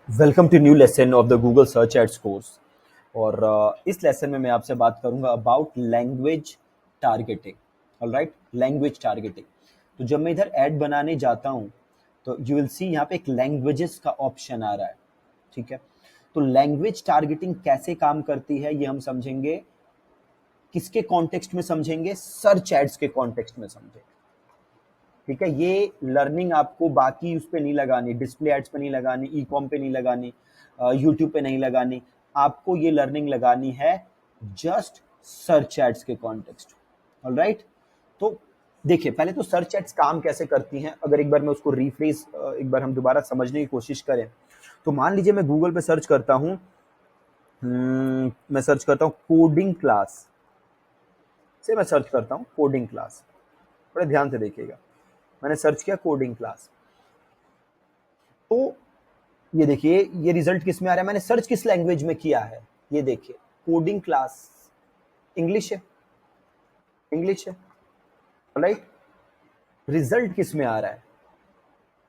Welcome to new lesson of the Google search ads course. और इस lesson में मैं आपसे बात करूंगा about language targeting. Alright, language targeting. तो जब मैं इधर ऐड बनाने जाता हूं तो यू विल सी यहाँ पे एक लैंग्वेजेस का ऑप्शन आ रहा है। ठीक है, तो लैंग्वेज टारगेटिंग कैसे काम करती है ये हम समझेंगे। किसके कॉन्टेक्स्ट में समझेंगे? सर्च एड्स के कॉन्टेक्स्ट में समझेंगे। ठीक है, ये लर्निंग आपको बाकी उस पे नहीं लगानी, डिस्प्ले एड्स पे नहीं लगानी, ई कॉम पे नहीं लगानी, यूट्यूब पे नहीं लगानी। आपको ये लर्निंग लगानी है जस्ट सर्च एड्स के कॉन्टेक्स्ट। ऑलराइट, तो देखिए पहले तो सर्च एड्स काम कैसे करती हैं। अगर एक बार मैं उसको रिफ्रेश, एक बार हम दोबारा समझने की कोशिश करें तो मान लीजिए मैं गूगल पे सर्च करता हूं, मैं सर्च करता हूं कोडिंग क्लास से, मैं सर्च करता हूं कोडिंग क्लास। बड़े ध्यान से देखिएगा, मैंने सर्च किया कोडिंग क्लास, तो ये देखिए ये रिजल्ट किस में आ रहा है। मैंने सर्च किस लैंग्वेज में किया है, ये देखिए कोडिंग क्लास, इंग्लिश है, इंग्लिश है। राइट, रिजल्ट किस में आ रहा है?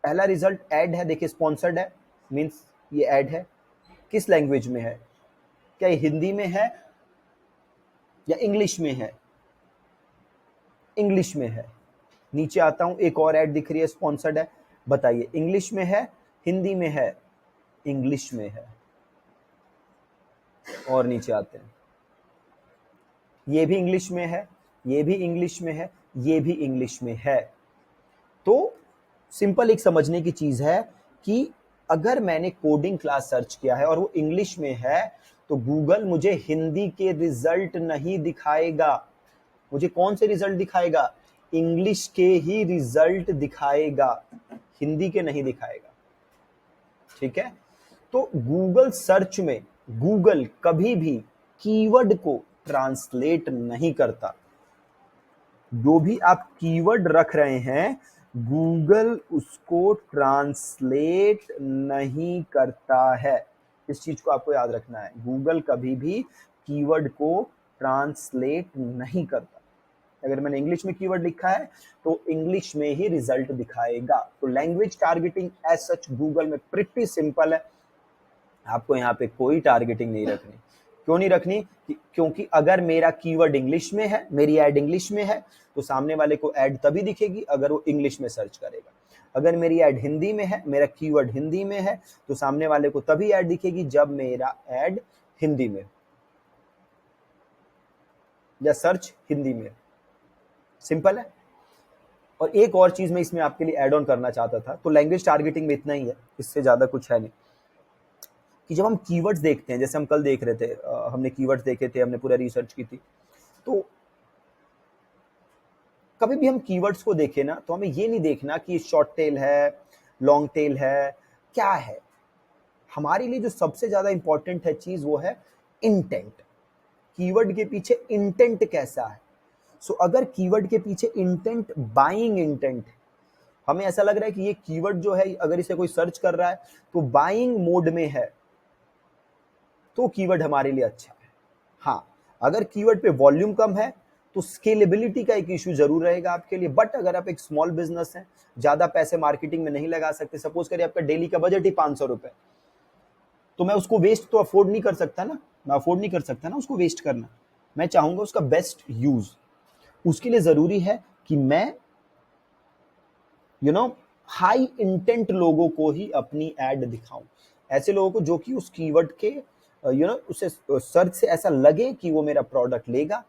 पहला रिजल्ट ऐड है, देखिए स्पॉन्सर्ड है, मींस ये ऐड है। किस लैंग्वेज में है? क्या ये हिंदी में है या इंग्लिश में है? इंग्लिश में है। नीचे आता हूं, एक और ऐड दिख रही है, स्पॉन्सर्ड है। बताइए इंग्लिश में है, हिंदी में है? इंग्लिश में है। और नीचे आते हैं, ये भी इंग्लिश में है, ये भी इंग्लिश में है, ये भी इंग्लिश में है। तो सिंपल एक समझने की चीज है कि अगर मैंने कोडिंग क्लास सर्च किया है और वो इंग्लिश में है तो गूगल मुझे हिंदी के रिजल्ट नहीं दिखाएगा। मुझे कौन से रिजल्ट दिखाएगा? इंग्लिश के ही रिजल्ट दिखाएगा, हिंदी के नहीं दिखाएगा। ठीक है, तो गूगल सर्च में गूगल कभी भी कीवर्ड को ट्रांसलेट नहीं करता। जो भी आप कीवर्ड रख रहे हैं गूगल उसको ट्रांसलेट नहीं करता है। इस चीज को आपको याद रखना है, गूगल कभी भी कीवर्ड को ट्रांसलेट नहीं करता। अगर मैंने इंग्लिश में कीवर्ड लिखा है तो इंग्लिश में ही रिजल्ट दिखाएगा। तो language targeting as such Google में प्रिटी सिंपल है। आपको यहाँ पे कोई टारगेटिंग नहीं रखनी। क्यों नहीं रखनी? क्योंकि अगर मेरा कीवर्ड इंग्लिश में है, मेरी ऐड इंग्लिश में है, तो सामने वाले को ऐड तभी दिखेगी अगर वो इंग्लिश में सर्च करेगा। अगर मेरी ऐड हिंदी में है, मेरा कीवर्ड हिंदी में है, तो सामने वाले को तभी ऐड दिखेगी जब मेरा ऐड हिंदी में या सर्च हिंदी में। सिंपल है। और एक और चीज मैं इसमें आपके लिए ऐड ऑन करना चाहता था, तो लैंग्वेज टारगेटिंग में इतना ही है, इससे ज्यादा कुछ है नहीं। कि जब हम कीवर्ड्स देखते हैं, जैसे हम कल देख रहे थे, हमने कीवर्ड्स देखे थे, हमने पूरा रिसर्च की थी, तो कभी भी हम कीवर्ड्स को देखें ना तो हमें ये नहीं देखना कि शॉर्ट टेल है, लॉन्ग टेल है, क्या है। हमारे लिए जो सबसे ज्यादा इंपॉर्टेंट है चीज वो है इंटेंट। कीवर्ड के पीछे इंटेंट कैसा है। सो अगर कीवर्ड के पीछे इंटेंट बाइंग इंटेंट है, हमें ऐसा लग रहा है कि ये कीवर्ड जो है अगर इसे कोई सर्च कर रहा है तो बाइंग मोड में है, तो कीवर्ड हमारे लिए अच्छा है। हाँ, अगर कीवर्ड पे वॉल्यूम कम है तो स्केलेबिलिटी का एक इशू जरूर रहेगा आपके लिए। बट अगर आप एक स्मॉल बिजनेस है, ज्यादा पैसे मार्केटिंग में नहीं लगा सकते, सपोज करिए आपका डेली का बजट ही 500 रुपए, तो मैं उसको वेस्ट तो अफोर्ड नहीं कर सकता ना, मैं अफोर्ड नहीं कर सकता ना उसको वेस्ट करना। मैं चाहूंगा उसका बेस्ट यूज। उसके लिए जरूरी है कि मैं हाई इंटेंट लोगों को ही अपनी एड दिखाऊं। ऐसे लोगों को जो कि उस कीवर्ड के उसे सर्च से ऐसा लगे कि वो मेरा प्रोडक्ट लेगा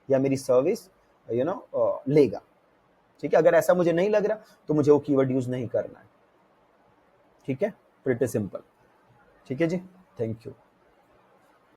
या मेरी सर्विस लेगा। ठीक है, अगर ऐसा मुझे नहीं लग रहा तो मुझे वो कीवर्ड यूज नहीं करना है। ठीक है, प्रिटी सिंपल। ठीक है जी, थैंक यू।